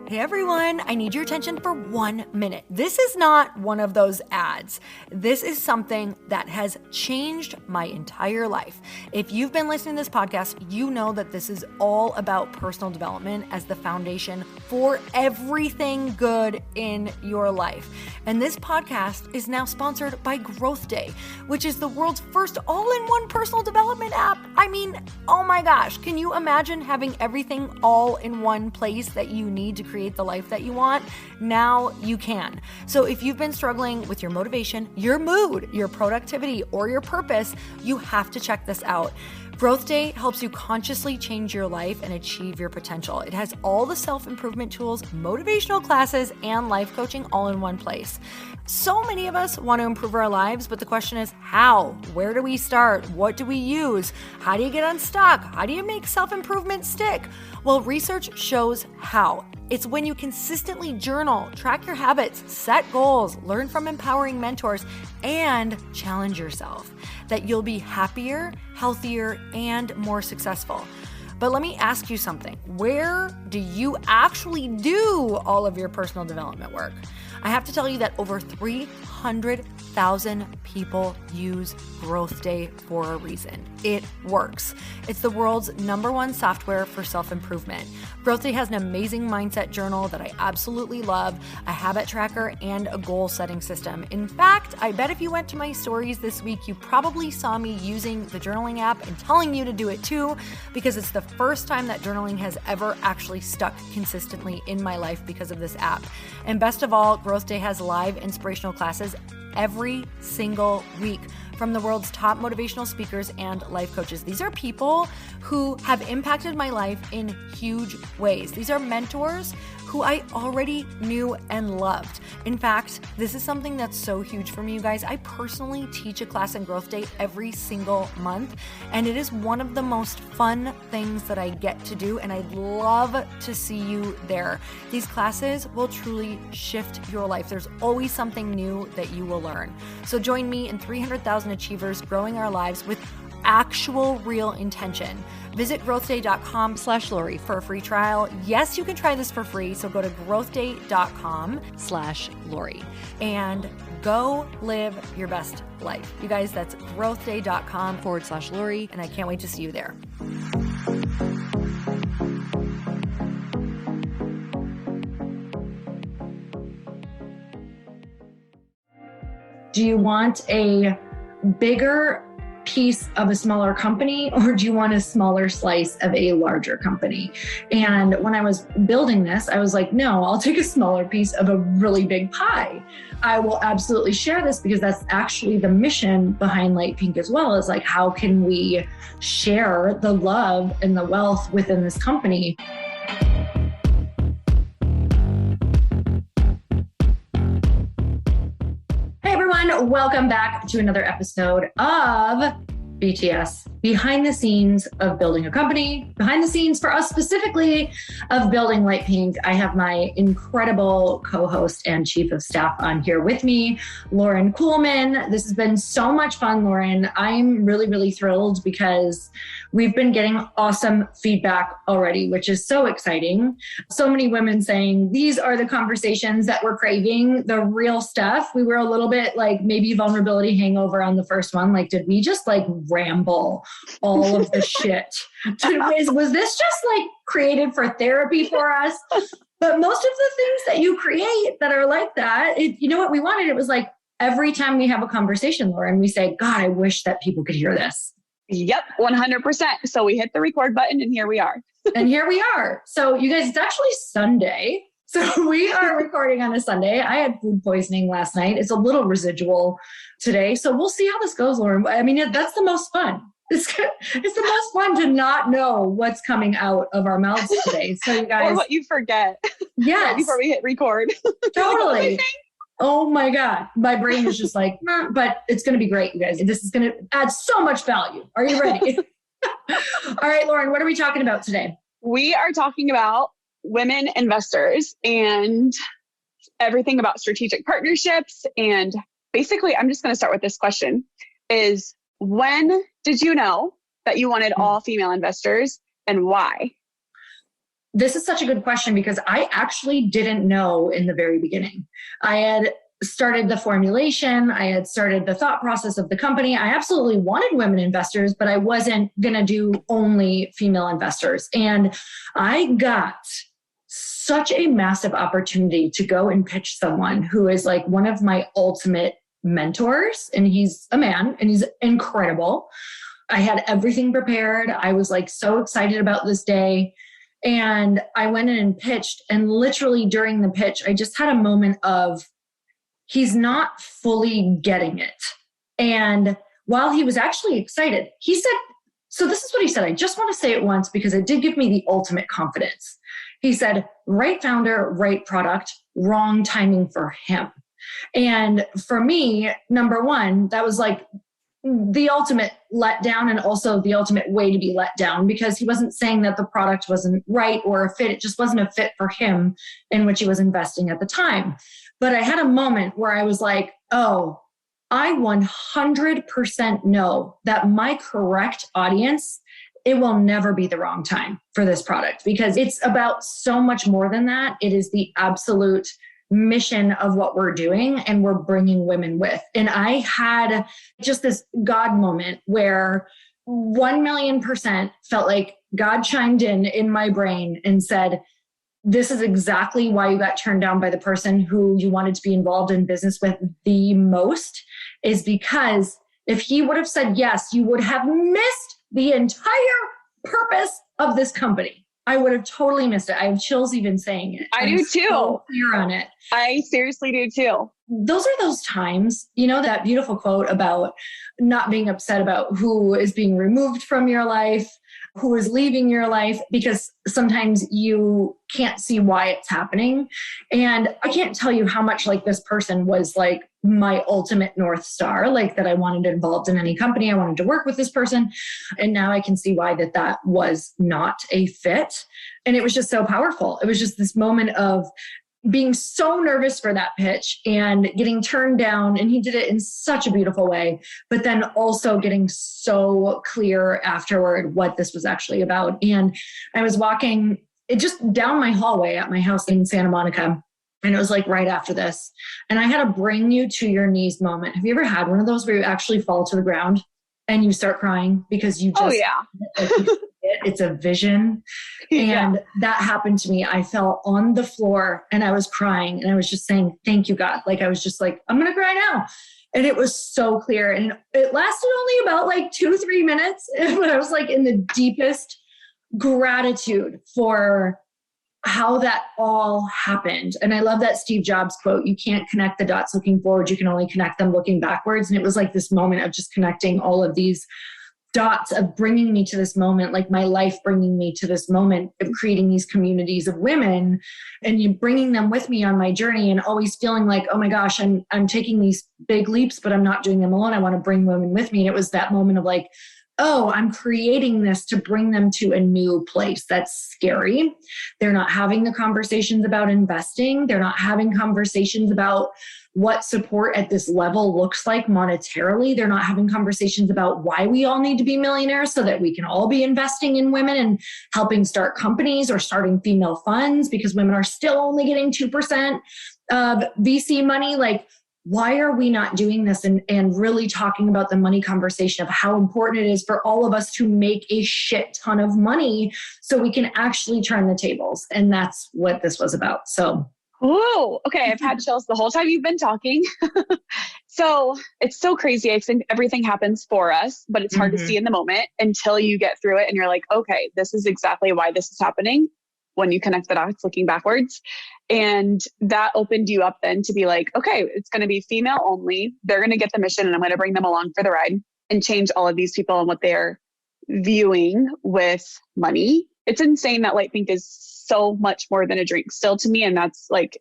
Hey everyone, I need your attention for 1 minute. This is not one of those ads. This is something that has changed my entire life. If you've been listening to this podcast, you know that this is all about personal development as the foundation for everything good in your life. And this podcast is now sponsored by Growth Day, which is the world's first all-in-one personal development app. I mean, oh my gosh, can you imagine having everything all in one place that you need to create the life that you want? Now you can. So if you've been struggling with your motivation, your mood, your productivity, or your purpose, you have to check this out. Growth Day helps you consciously change your life and achieve your potential. It has all the self-improvement tools, motivational classes, and life coaching all in one place. So many of us want to improve our lives, but the question is how? Where do we start? What do we use? How do you get unstuck? How do you make self-improvement stick? Well, research shows how. It's when you consistently journal, track your habits, set goals, learn from empowering mentors, and challenge yourself that you'll be happier, healthier, and more successful. But let me ask you something. Where do you actually do all of your personal development work? I have to tell you that over 300,000 people use Growth Day for a reason. It works. It's the world's #1 software for self-improvement. Growth Day has an amazing mindset journal that I absolutely love, a habit tracker, and a goal-setting system. In fact, I bet if you went to my stories this week, you probably saw me using the journaling app and telling you to do it too, because it's the first time that journaling has ever actually stuck consistently in my life because of this app. And best of all, Growth Day has live inspirational classes every single week from the world's top motivational speakers and life coaches. These are people who have impacted my life in huge ways. These are mentors who I already knew and loved. In fact, this is something that's so huge for me, you guys. I personally teach a class in Growth Day every single month, and it is one of the most fun things that I get to do, and I'd love to see you there. These classes will truly shift your life. There's always something new that you will learn. So join me and 300,000 achievers growing our lives with actual real intention. Visit growthday.com/Lori for a free trial. Yes, you can try this for free. So go to growthday.com/Lori and go live your best life. You guys, that's growthday.com/Lori. And I can't wait to see you there. Do you want a bigger piece of a smaller company, or do you want a smaller slice of a larger company? And when I was building this, I was like, no, I'll take a smaller piece of a really big pie. I will absolutely share this because that's actually the mission behind Lite Pink as well, is like, how can we share the love and the wealth within this company? Welcome back to another episode of BTS, behind the scenes of building a company, behind the scenes for us specifically of building Lite Pink. I have my incredible co-host and chief of staff on here with me, Lauren Kuhlman. This has been so much fun, Lauren. I'm really, really thrilled because we've been getting awesome feedback already, which is so exciting. So many women saying these are the conversations that we're craving, the real stuff. We were a little bit like maybe vulnerability hangover on the first one. Like, did we just like ramble all of the shit? Was this just like created for therapy for us? But most of the things that you create that are like that, you know what we wanted? It was like every time we have a conversation, Lauren, we say, God, I wish that people could hear this. Yep, 100%. So we hit the record button and here we are. And here we are. So you guys, it's actually Sunday. So we are recording on a Sunday. I had food poisoning last night. It's a little residual today. So we'll see how this goes, Lauren. I mean, that's the most fun. It's the most fun to not know what's coming out of our mouths today. So you guys. Or what you forget. Yes. Right before we hit record. Totally. Oh my God. My brain is just like, but it's going to be great, you guys. This is going to add so much value. Are you ready? All right, Lauren, what are we talking about today? We are talking about women investors and everything about strategic partnerships. And basically, I'm just going to start with this question is, when did you know that you wanted all female investors and why? This is such a good question because I actually didn't know in the very beginning. I had started the formulation. I had started the thought process of the company. I absolutely wanted women investors, but I wasn't going to do only female investors. And I got such a massive opportunity to go and pitch someone who is like one of my ultimate mentors. And he's a man and he's incredible. I had everything prepared. I was like so excited about this day. And I went in and pitched. And literally during the pitch, I just had a moment of, he's not fully getting it. And while he was actually excited, he said, so this is what he said. I just want to say it once because it did give me the ultimate confidence. He said, right founder, right product, wrong timing for him. And for me, number one, that was like the ultimate letdown and also the ultimate way to be let down because he wasn't saying that the product wasn't right or a fit. It just wasn't a fit for him in which he was investing at the time. But I had a moment where I was like, oh, I 100% know that my correct audience, it will never be the wrong time for this product because it's about so much more than that. It is the absolute mission of what we're doing and we're bringing women with. And I had just this God moment where 1,000,000% felt like God chimed in my brain and said, this is exactly why you got turned down by the person who you wanted to be involved in business with the most, is because if he would have said yes, you would have missed the entire purpose of this company. I would have totally missed it. I have chills even saying it. I do too. So clear on it. I seriously do too. Those are those times, you know, that beautiful quote about not being upset about who is being removed from your life, who is leaving your life, because sometimes you can't see why it's happening. And I can't tell you how much like this person was like my ultimate North Star, like that I wanted involved in any company. I wanted to work with this person. And now I can see why that was not a fit. And it was just so powerful. It was just this moment of being so nervous for that pitch and getting turned down. And he did it in such a beautiful way, but then also getting so clear afterward what this was actually about. And I was walking it just down my hallway at my house in Santa Monica. And it was like right after this. And I had a bring you to your knees moment. Have you ever had one of those where you actually fall to the ground and you start crying because you just, oh yeah, it's a vision. And that happened to me. I fell on the floor and I was crying and I was just saying, thank you, God. Like, I was just like, I'm going to cry now. And it was so clear. And it lasted only about like 2-3 minutes. But I was like in the deepest gratitude for how that all happened. And I love that Steve Jobs quote, you can't connect the dots looking forward, you can only connect them looking backwards. And it was like this moment of just connecting all of these dots of bringing me to this moment, like my life bringing me to this moment of creating these communities of women and you bringing them with me on my journey and always feeling like, oh my gosh, I'm taking these big leaps, but I'm not doing them alone. I want to bring women with me. And it was that moment of like, oh, I'm creating this to bring them to a new place. That's scary. They're not having the conversations about investing. They're not having conversations about what support at this level looks like monetarily. They're not having conversations about why we all need to be millionaires so that we can all be investing in women and helping start companies or starting female funds because women are still only getting 2% of VC money. Like, why are we not doing this and really talking about the money conversation of how important it is for all of us to make a shit ton of money so we can actually turn the tables? And that's what this was about. So. Oh, okay. I've had chills the whole time you've been talking. So it's so crazy. I think everything happens for us, but it's hard to see in the moment until you get through it and you're like, okay, this is exactly why this is happening. When you connect the dots looking backwards. And that opened you up then to be like, okay, it's going to be female only. They're going to get the mission and I'm going to bring them along for the ride and change all of these people and what they're viewing with money. It's insane that Lite Pink is so much more than a drink still to me. And that's like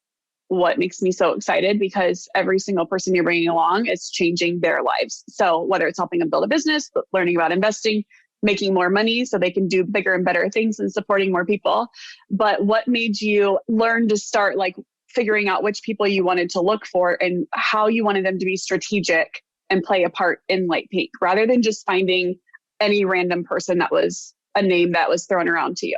what makes me so excited because every single person you're bringing along is changing their lives. So whether it's helping them build a business, learning about investing, making more money so they can do bigger and better things and supporting more people. But what made you learn to start like figuring out which people you wanted to look for and how you wanted them to be strategic and play a part in Lite Pink rather than just finding any random person that was a name that was thrown around to you?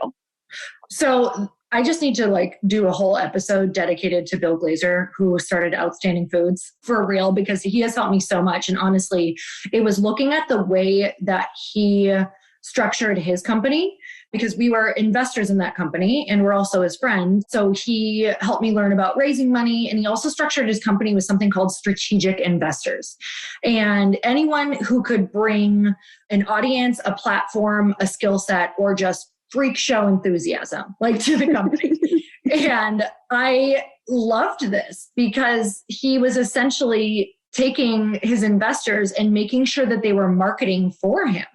So I just need to do a whole episode dedicated to Bill Glazer, who started Outstanding Foods, for real, because he has helped me so much. And honestly, it was looking at the way that he structured his company, because we were investors in that company and we're also his friends. So he helped me learn about raising money. And he also structured his company with something called strategic investors. And anyone who could bring an audience, a platform, a skill set, or just freak show enthusiasm, to the company. And I loved this because he was essentially taking his investors and making sure that they were marketing for him.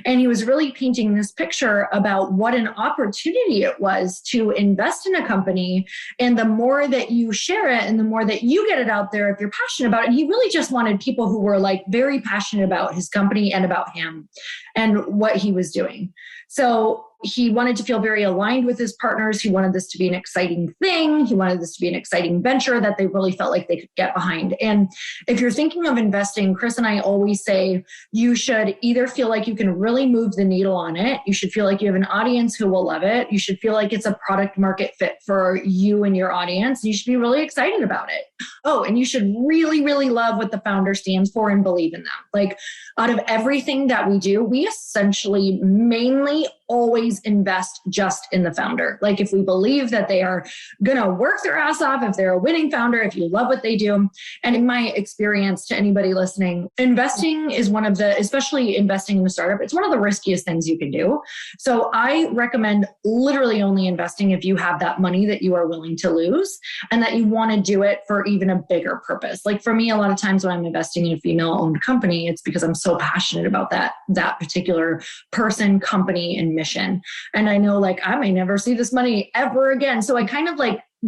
And he was really painting this picture about what an opportunity it was to invest in a company. And the more that you share it and the more that you get it out there, if you're passionate about it. And he really just wanted people who were very passionate about his company and about him and what he was doing. So he wanted to feel very aligned with his partners. He wanted this to be an exciting thing. He wanted this to be an exciting venture that they really felt like they could get behind. And if you're thinking of investing, Chris and I always say you should either feel like you can really move the needle on it. You should feel like you have an audience who will love it. You should feel like it's a product market fit for you and your audience. You should be really excited about it. Oh, and you should really, really love what the founder stands for and believe in them. Out of everything that we do, we essentially mainly always invest just in the founder. If we believe that they are going to work their ass off, if they're a winning founder, if you love what they do. And in my experience, to anybody listening, investing is one of the, especially investing in a startup, it's one of the riskiest things you can do. So I recommend literally only investing if you have that money that you are willing to lose and that you want to do it for even a bigger purpose. For me, a lot of times when I'm investing in a female-owned company, it's because I'm so passionate about that particular person, company, and mission. And I know I may never see this money ever again. So I kind of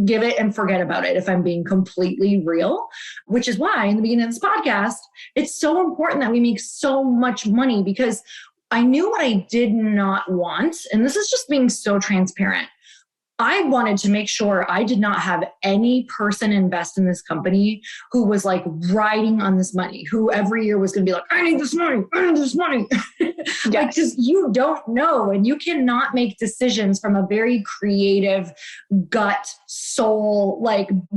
give it and forget about it if I'm being completely real, which is why in the beginning of this podcast, it's so important that we make so much money, because I knew what I did not want. And this is just being so transparent. I wanted to make sure I did not have any person invest in this company who was riding on this money, who every year was going to be I need this money, I need this money. Yes. Because you don't know, and you cannot make decisions from a very creative gut, soul,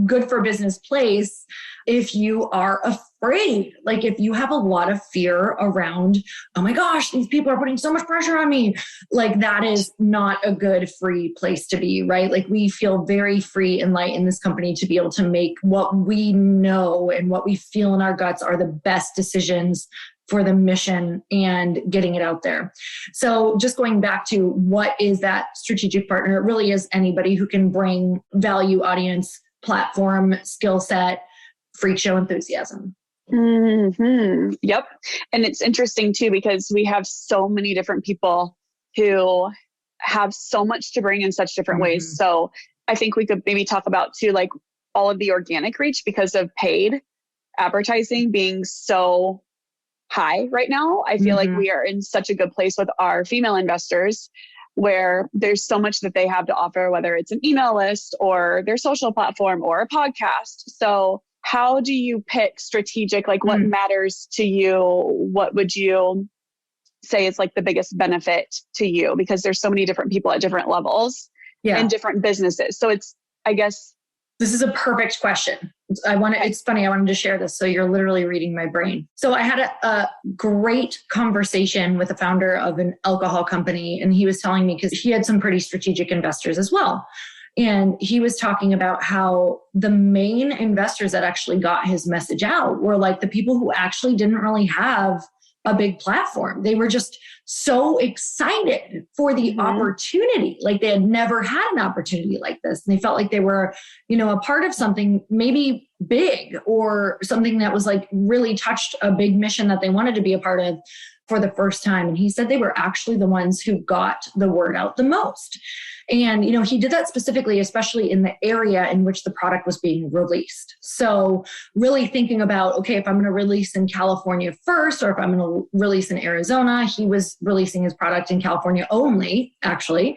good for business place if you are afraid. If you have a lot of fear around, oh my gosh, these people are putting so much pressure on me, that is not a good free place to be, right? We feel very free and light in this company to be able to make what we know and what we feel in our guts are the best decisions for the mission and getting it out there. So just going back to what is that strategic partner, it really is anybody who can bring value, audience, platform, skill set, freak show enthusiasm. Mm-hmm. Yep. And it's interesting too, because we have so many different people who have so much to bring in such different ways. So I think we could maybe talk about too, all of the organic reach because of paid advertising being so high right now. I feel like we are in such a good place with our female investors where there's so much that they have to offer, whether it's an email list or their social platform or a podcast. So how do you pick strategic, what matters to you? What would you say is the biggest benefit to you? Because there's so many different people at different levels and different businesses. So I guess. This is a perfect question. It's funny. I wanted to share this. So you're literally reading my brain. So I had a great conversation with the founder of an alcohol company. And he was telling me, because he had some pretty strategic investors as well. And he was talking about how the main investors that actually got his message out were the people who actually didn't really have a big platform. They were just so excited for the opportunity. They had never had an opportunity like this. And they felt like they were, a part of something maybe big or something that was really touched a big mission that they wanted to be a part of for the first time. And he said they were actually the ones who got the word out the most. And, he did that specifically, especially in the area in which the product was being released. So really thinking about, okay, if I'm going to release in California first, or if I'm going to release in Arizona, he was releasing his product in California only, actually.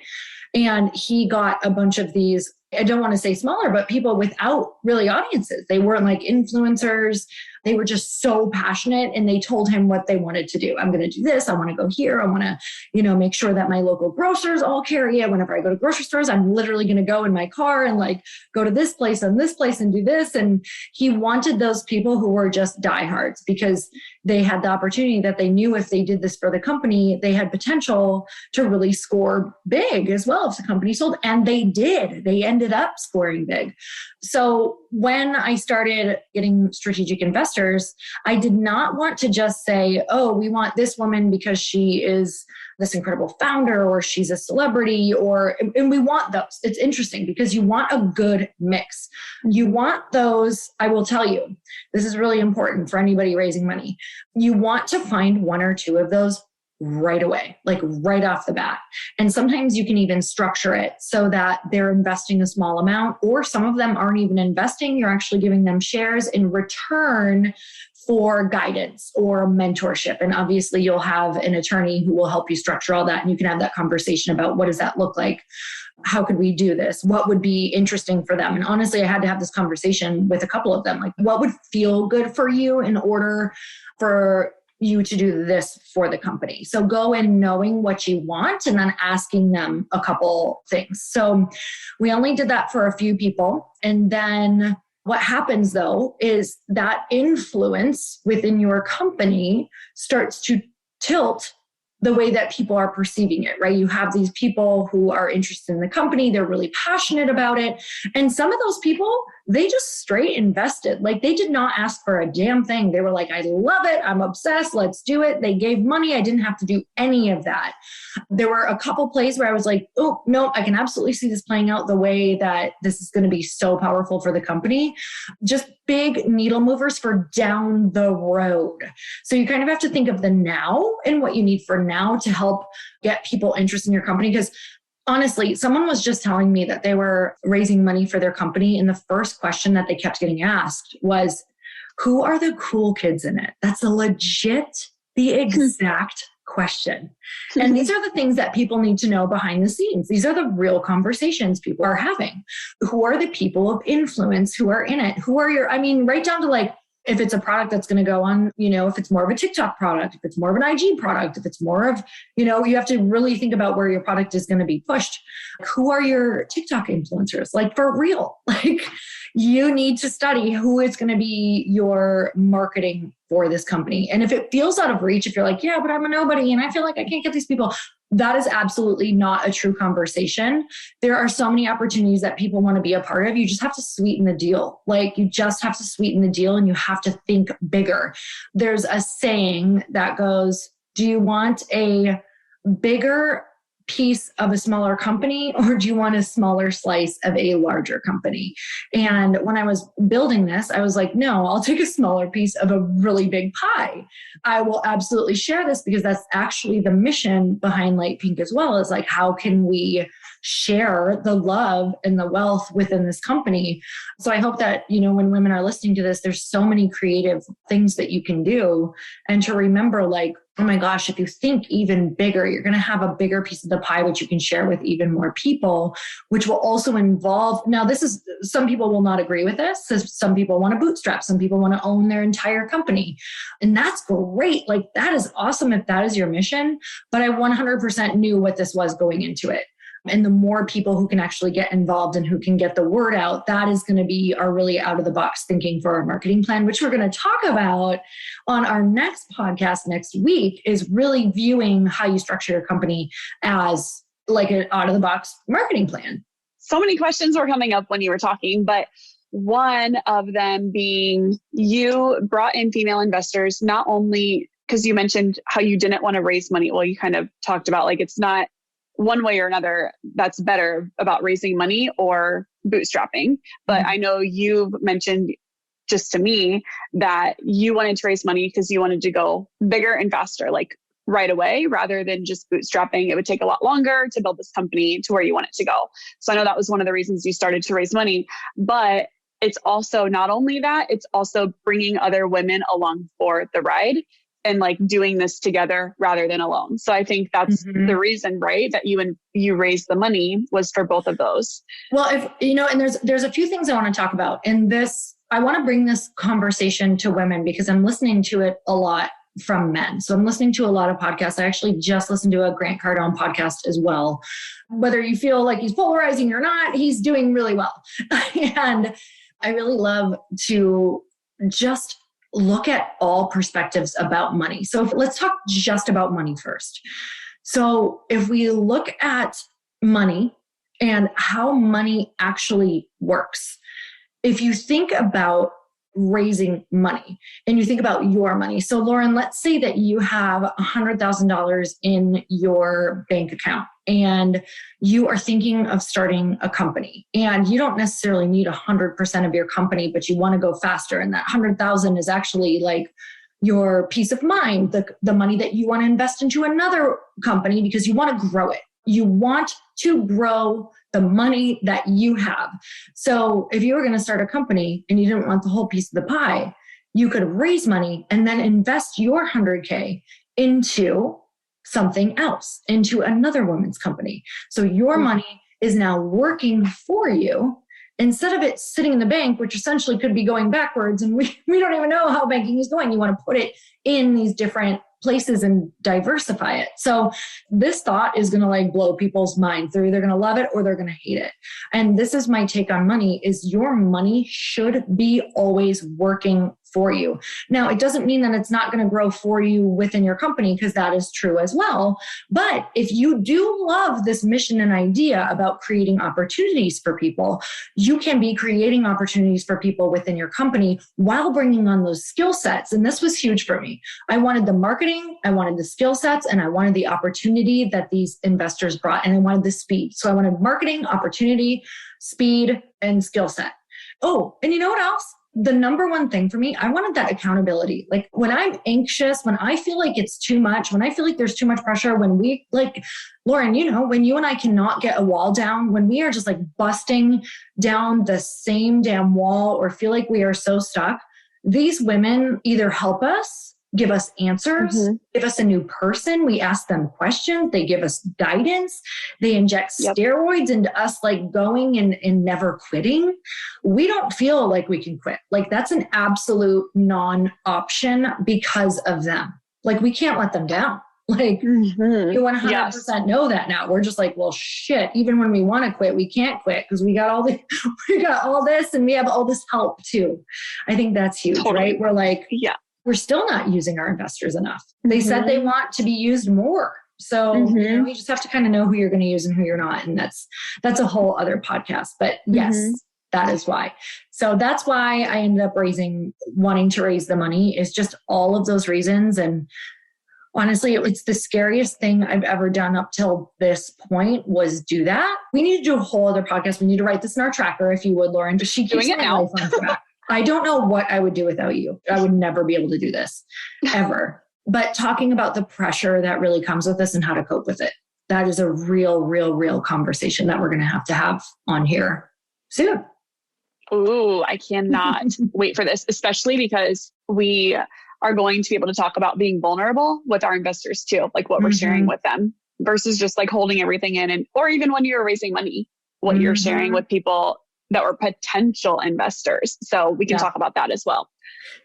And he got a bunch of these, I don't want to say smaller, but people without really audiences. They weren't influencers. They were just so passionate and they told him what they wanted to do. I'm going to do this. I want to go here. I want to, make sure that my local grocers all carry it. Whenever I go to grocery stores, I'm literally going to go in my car and like go to this place and do this. And he wanted those people who were just diehards because they had the opportunity that they knew if they did this for the company, they had potential to really score big as well if the company sold. And they did. They ended up scoring big. So when I started getting strategic investors, I did not want to just say, oh, we want this woman because she is this incredible founder or she's a celebrity and we want those. It's interesting because you want a good mix. You want those, I will tell you, this is really important for anybody raising money. You want to find one or two of those right away, like right off the bat. And sometimes you can even structure it so that they're investing a small amount, or some of them aren't even investing. You're actually giving them shares in return for guidance or mentorship. And obviously you'll have an attorney who will help you structure all that. And you can have that conversation about what does that look like? How could we do this? What would be interesting for them? And honestly, I had to have this conversation with a couple of them. Like, what would feel good for you in order for you to do this for the company? So go in knowing what you want and then asking them a couple things. So we only did that for a few people. And then what happens though is that influence within your company starts to tilt the way that people are perceiving it, right? You have these people who are interested in the company. They're really passionate about it. And some of those people, they just straight invested. Like they did not ask for a damn thing. They were like, I love it. I'm obsessed. Let's do it. They gave money. I didn't have to do any of that. There were a couple plays where I was like, oh, no, I can absolutely see this playing out the way that this is going to be so powerful for the company. Just big needle movers for down the road. So you kind of have to think of the now and what you need for now to help get people interested in your company. Because honestly, someone was just telling me that they were raising money for their company. And the first question that they kept getting asked was, who are the cool kids in it? That's the exact question. And these are the things that people need to know behind the scenes. These are the real conversations people are having. Who are the people of influence who are in it? Who are right down to like, if it's a product that's going to go on, if it's more of a TikTok product, if it's more of an IG product, if it's more of, you have to really think about where your product is going to be pushed. Who are your TikTok influencers? Like for real, like you need to study who is going to be your marketing for this company. And if it feels out of reach, if you're like, yeah, but I'm a nobody and I feel like I can't get these people, that is absolutely not a true conversation. There are so many opportunities that people want to be a part of. You just have to sweeten the deal. Like you just have to sweeten the deal and you have to think bigger. There's a saying that goes, do you want a bigger piece of a smaller company or do you want a smaller slice of a larger company? And when I was building this, I was like, no, I'll take a smaller piece of a really big pie. I will absolutely share this because that's actually the mission behind Lite Pink as well, is like, how can we share the love and the wealth within this company? So I hope that, when women are listening to this, there's so many creative things that you can do. And to remember, like, oh my gosh, if you think even bigger, you're going to have a bigger piece of the pie, which you can share with even more people, which will also involve, now some people will not agree with this. Some people want to bootstrap. Some people want to own their entire company. And that's great. Like that is awesome if that is your mission. But I 100% knew what this was going into it. And the more people who can actually get involved and who can get the word out, that is going to be our really out of the box thinking for our marketing plan, which we're going to talk about on our next podcast next week, is really viewing how you structure your company as like an out of the box marketing plan. So many questions were coming up when you were talking, but one of them being you brought in female investors, not only because you mentioned how you didn't want to raise money. Well, you kind of talked about like, it's not one way or another that's better about raising money or bootstrapping. But I know you've mentioned just to me that you wanted to raise money because you wanted to go bigger and faster, like right away, rather than just bootstrapping. It would take a lot longer to build this company to where you want it to go. So I know that was one of the reasons you started to raise money, but it's also not only that, it's also bringing other women along for the ride. and like doing this together rather than alone. So I think that's the reason, right? That you raised the money was for both of those. Well, if you know, and there's a few things I want to talk about in this. I want to bring this conversation to women because I'm listening to it a lot from men. So I'm listening to a lot of podcasts. I actually just listened to a Grant Cardone podcast as well. Whether you feel like he's polarizing or not, he's doing really well. And I really love to just look at all perspectives about money. So let's talk just about money first. So if we look at money and how money actually works, if you think about raising money and you think about your money. So Lauren, let's say that you have $100,000 in your bank account and you are thinking of starting a company and you don't necessarily need 100% of your company, but you want to go faster. And that 100,000 is actually like your peace of mind, the money that you want to invest into another company because you want to grow it. You want to grow the money that you have. So if you were going to start a company and you didn't want the whole piece of the pie, you could raise money and then invest your 100K into something else, into another woman's company. So your money is now working for you instead of it sitting in the bank, which essentially could be going backwards. And we don't even know how banking is going. You want to put it in these different places and diversify it. So this thought is going to like blow people's minds. They're either going to love it or they're going to hate it. And this is my take on money is your money should be always working for you. Now, it doesn't mean that it's not going to grow for you within your company because that is true as well. But if you do love this mission and idea about creating opportunities for people, you can be creating opportunities for people within your company while bringing on those skill sets. And this was huge for me. I wanted the marketing, I wanted the skill sets, and I wanted the opportunity that these investors brought, and I wanted the speed. So I wanted marketing, opportunity, speed, and skill set. Oh, and you know what else? The number one thing for me, I wanted that accountability. Like when I'm anxious, when I feel like it's too much, when I feel like there's too much pressure, when we like, Lauren, you know, when you and I cannot get a wall down, when we are just like busting down the same damn wall or feel like we are so stuck, these women either help us, give us answers, give us a new person. We ask them questions. They give us guidance. They inject steroids into us, like going and never quitting. We don't feel like we can quit. Like that's an absolute non-option because of them. Like we can't let them down. Like you 100% know that now. We're just like, well, shit, even when we want to quit, we can't quit because we got all this and we have all this help too. I think that's huge, right? We're like, we're still not using our investors enough. They said they want to be used more. So you know, you just have to kind of know who you're going to use and who you're not. And that's a whole other podcast. But yes, that is why. So that's why I ended up wanting to raise the money is just all of those reasons. And honestly, it's the scariest thing I've ever done up till this point was do that. We need to do a whole other podcast. We need to write this in our tracker, if you would, Lauren. She keeps doing it now. Life on track. I don't know what I would do without you. I would never be able to do this ever. But talking about the pressure that really comes with this and how to cope with it, that is a real conversation that we're going to have on here soon. Ooh, I cannot wait for this, especially because we are going to be able to talk about being vulnerable with our investors too, like what we're sharing with them versus just like holding everything in or even when you're raising money, what you're sharing with people that were potential investors. So we can talk about that as well.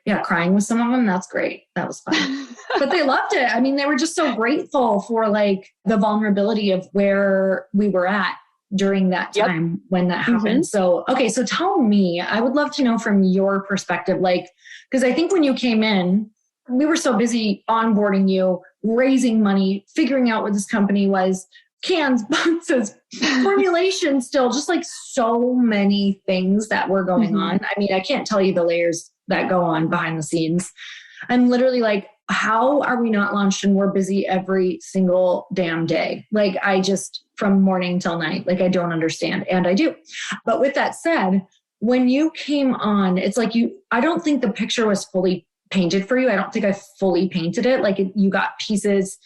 Yeah. Crying with some of them. That's great. That was fun, but they loved it. I mean, they were just so grateful for like the vulnerability of where we were at during that time when that happened. So, okay. So tell me, I would love to know from your perspective, like, because I think when you came in, we were so busy onboarding you, raising money, figuring out what this company was, cans, boxes, formulation still, just like so many things that were going on. I mean, I can't tell you the layers that go on behind the scenes. I'm literally like, how are we not launched and we're busy every single damn day? Like I just, from morning till night, like I don't understand. And I do. But with that said, when you came on, it's like I don't think the picture was fully painted for you. I don't think I fully painted it. Like you got pieces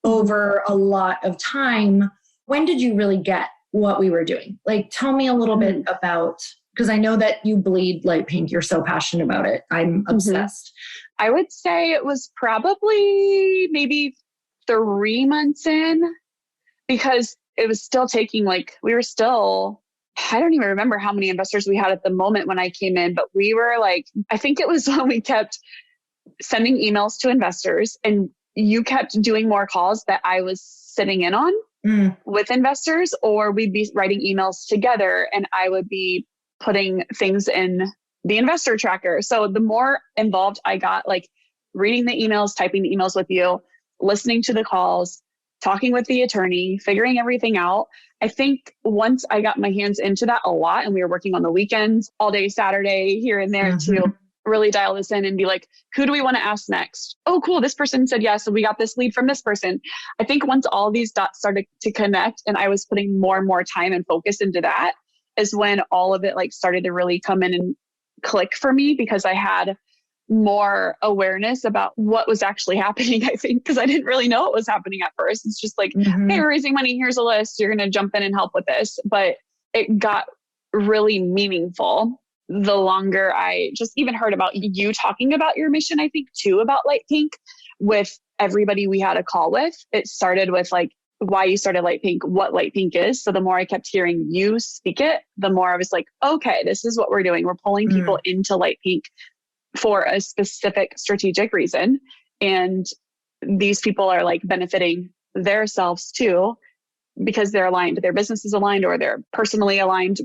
over a lot of time. When did you really get what we were doing? Like, tell me a little bit about Because I know that you bleed Lite Pink. You're so passionate about it. I'm obsessed. I would say it was probably maybe 3 months in, because it was still taking we were still, I don't even remember how many investors we had at the moment when I came in, but we were I think it was when we kept sending emails to investors and you kept doing more calls that I was sitting in on with investors, or we'd be writing emails together and I would be putting things in the investor tracker. So the more involved I got, reading the emails, typing the emails with you, listening to the calls, talking with the attorney, figuring everything out. I think once I got my hands into that a lot, and we were working on the weekends, all day Saturday, here and there to really dial this in and be like, who do we want to ask next? Oh, cool. This person said yes. So we got this lead from this person. I think once all these dots started to connect and I was putting more and more time and focus into that, is when all of it started to really come in and click for me, because I had more awareness about what was actually happening, I think, because I didn't really know what was happening at first. It's just hey, we're raising money. Here's a list. You're going to jump in and help with this. But it got really meaningful the longer I just even heard about you talking about your mission, I think too, about Lite Pink with everybody we had a call with. It started with why you started Lite Pink, what Lite Pink is. So the more I kept hearing you speak it, the more I was okay, this is what we're doing. We're pulling people into Lite Pink for a specific strategic reason. And these people are benefiting themselves too, because they're aligned, their business is aligned, or they're personally aligned,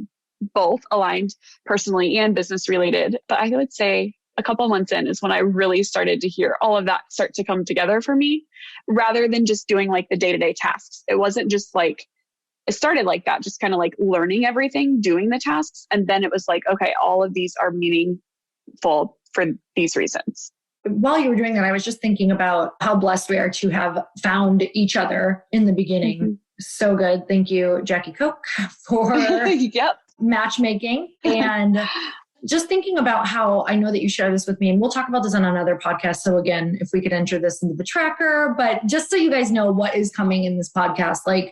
both aligned personally and business related. But I would say a couple months in is when I really started to hear all of that start to come together for me, rather than just doing the day-to-day tasks. It wasn't just it started like that, just kind of learning everything, doing the tasks. And then it was okay, all of these are meaningful for these reasons. While you were doing that, I was just thinking about how blessed we are to have found each other in the beginning. So good. Thank you, Jackie Coke, for matchmaking. And just thinking about how I know that you share this with me, and we'll talk about this on another podcast. So again, if we could enter this into the tracker, but just so you guys know what is coming in this podcast,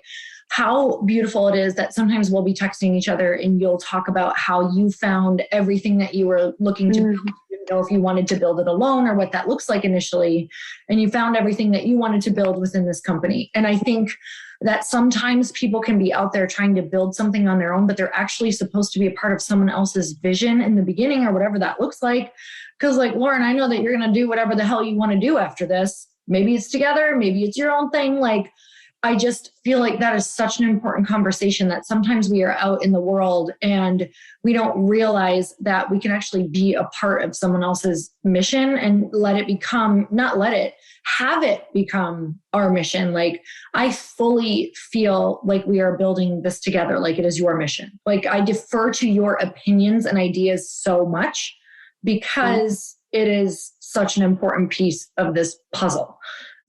how beautiful it is that sometimes we'll be texting each other and you'll talk about how you found everything that you were looking to build. You didn't know if you wanted to build it alone or what that looks like initially. And you found everything that you wanted to build within this company. And I think that sometimes people can be out there trying to build something on their own, but they're actually supposed to be a part of someone else's vision in the beginning or whatever that looks like. Because Lauren, I know that you're going to do whatever the hell you want to do after this. Maybe it's together, maybe it's your own thing. I just feel that is such an important conversation, that sometimes we are out in the world and we don't realize that we can actually be a part of someone else's mission and have it become our mission. I fully feel we are building this together. It is your mission. I defer to your opinions and ideas so much because it is such an important piece of this puzzle.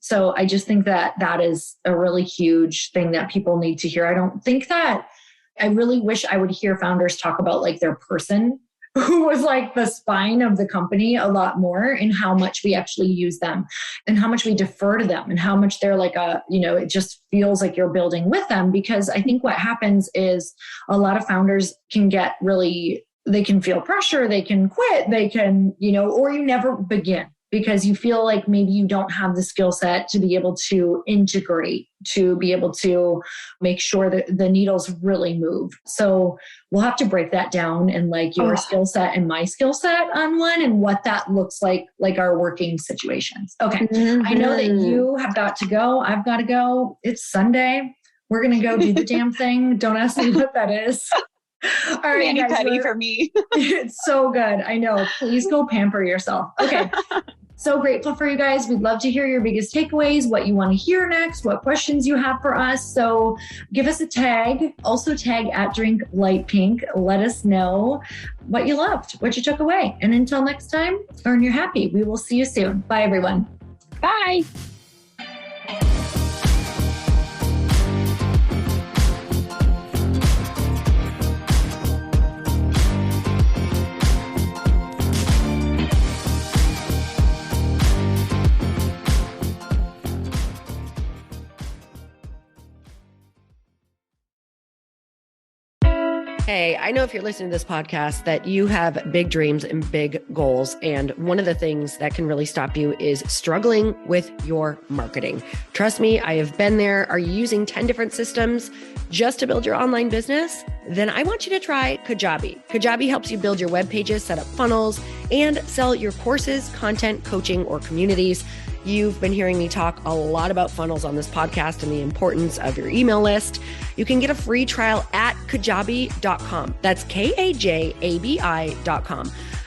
So I just think that that is a really huge thing that people need to hear. I really wish I would hear founders talk about their person who was the spine of the company a lot more, and how much we actually use them and how much we defer to them and how much they're it just feels like you're building with them. Because I think what happens is a lot of founders can get they can feel pressure, they can quit, they can, or you never begin. Because you feel maybe you don't have the skill set to be able to integrate, to be able to make sure that the needles really move. So we'll have to break that down and your skill set and my skill set on one, and what that looks like our working situations. Okay. I know that you have got to go. I've got to go. It's Sunday. We're going to go do the damn thing. Don't ask me what that is. All right, Mani-pedi for me. It's so good. I know. Please go pamper yourself. Okay. So grateful for you guys. We'd love to hear your biggest takeaways, what you want to hear next, what questions you have for us. So give us a tag. Also tag @DrinkLitePink. Let us know what you loved, what you took away. And until next time, earn your happy. We will see you soon. Bye, everyone. Bye. Hey, I know if you're listening to this podcast that you have big dreams and big goals. And one of the things that can really stop you is struggling with your marketing. Trust me, I have been there. Are you using 10 different systems just to build your online business? Then I want you to try Kajabi. Kajabi helps you build your web pages, set up funnels, and sell your courses, content, coaching, or communities. You've been hearing me talk a lot about funnels on this podcast and the importance of your email list. You can get a free trial at kajabi.com. That's Kajabi.com.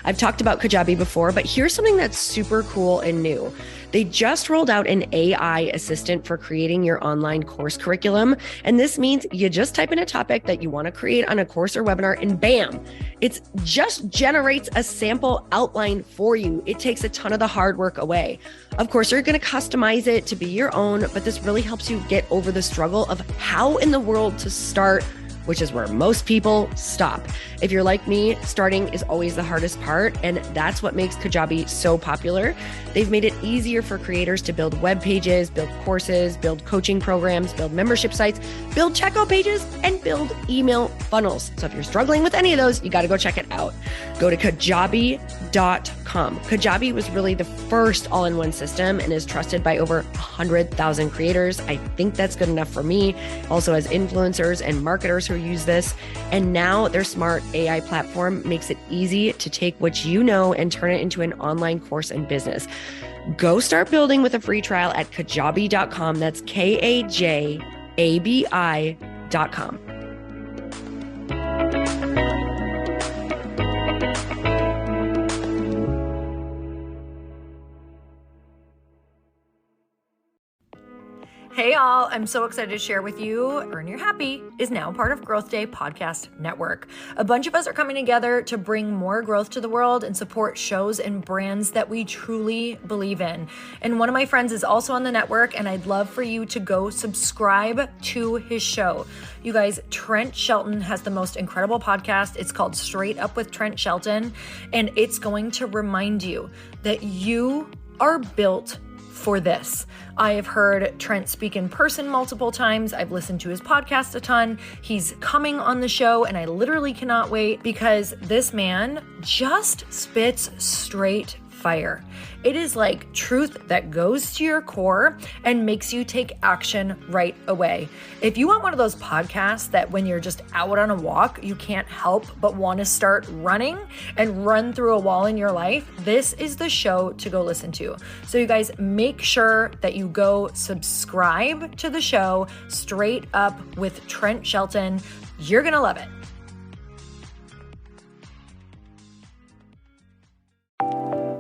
I've talked about Kajabi before, but here's something that's super cool and new. They just rolled out an AI assistant for creating your online course curriculum. And this means you just type in a topic that you want to create on a course or webinar and bam, it just generates a sample outline for you. It takes a ton of the hard work away. Of course, you're going to customize it to be your own, but this really helps you get over the struggle of how in the world to start, which is where most people stop. If you're like me, starting is always the hardest part, and that's what makes Kajabi so popular. They've made it easier for creators to build web pages, build courses, build coaching programs, build membership sites, build checkout pages, and build email funnels. So if you're struggling with any of those, you got to go check it out. Go to Kajabi.com. Kajabi was really the first all-in-one system and is trusted by over 100,000 creators. I think that's good enough for me. Also has influencers and marketers who use this. And now their smart AI platform makes it easy to take what you know and turn it into an online course and business. Go start building with a free trial at Kajabi.com. That's Kajabi.com. Hey all, I'm so excited to share with you, Earn Your Happy is now part of Growth Day Podcast Network. A bunch of us are coming together to bring more growth to the world and support shows and brands that we truly believe in. And one of my friends is also on the network, and I'd love for you to go subscribe to his show. You guys, Trent Shelton has the most incredible podcast. It's called Straight Up with Trent Shelton, and it's going to remind you that you are built for this. I have heard Trent speak in person multiple times. I've listened to his podcast a ton. He's coming on the show, and I literally cannot wait because this man just spits straight fire. It is like truth that goes to your core and makes you take action right away. If you want one of those podcasts that when you're just out on a walk, you can't help but want to start running and run through a wall in your life, this is the show to go listen to. So you guys, make sure that you go subscribe to the show, Straight Up with Trent Shelton. You're going to love it.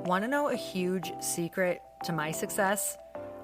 Want to know a huge secret to my success?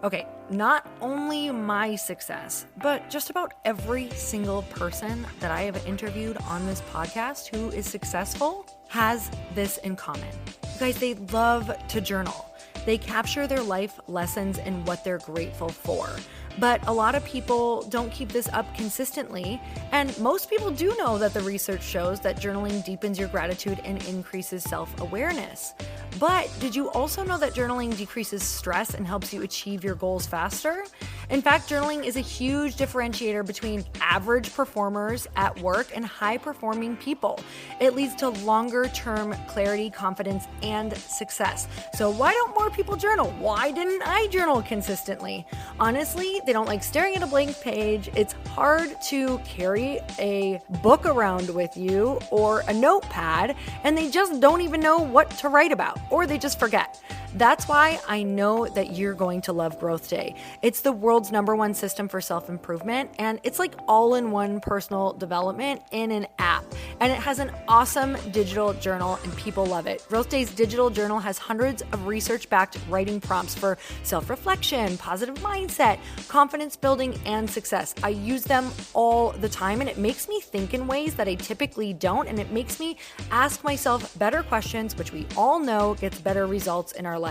Okay, not only my success, but just about every single person that I have interviewed on this podcast who is successful has this in common. You guys, they love to journal. They capture their life lessons and what they're grateful for. But a lot of people don't keep this up consistently, and most people do know that the research shows that journaling deepens your gratitude and increases self-awareness. But did you also know that journaling decreases stress and helps you achieve your goals faster? In fact, journaling is a huge differentiator between average performers at work and high-performing people. It leads to longer-term clarity, confidence, and success. So why don't more people journal? Why didn't I journal consistently? Honestly, they don't like staring at a blank page. It's hard to carry a book around with you or a notepad, and they just don't even know what to write about, or they just forget. That's why I know that you're going to love Growth Day. It's the world's #1 system for self-improvement, and it's like all-in-one personal development in an app. And it has an awesome digital journal, and people love it. Growth Day's digital journal has hundreds of research-backed writing prompts for self-reflection, positive mindset, confidence building, and success. I use them all the time, and it makes me think in ways that I typically don't, and it makes me ask myself better questions, which we all know gets better results in our life.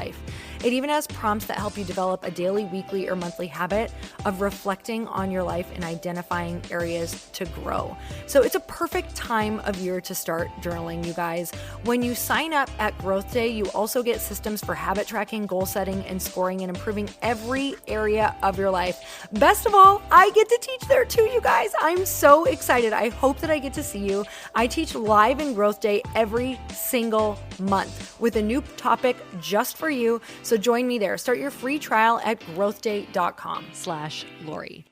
It even has prompts that help you develop a daily, weekly, or monthly habit of reflecting on your life and identifying areas to grow. So it's a perfect time of year to start journaling, you guys. When you sign up at Growth Day, you also get systems for habit tracking, goal setting, and scoring and improving every area of your life. Best of all, I get to teach there too, you guys. I'm so excited. I hope that I get to see you. I teach live in Growth Day every single month with a new topic just for you. So join me there. Start your free trial at growthday.com/Lori.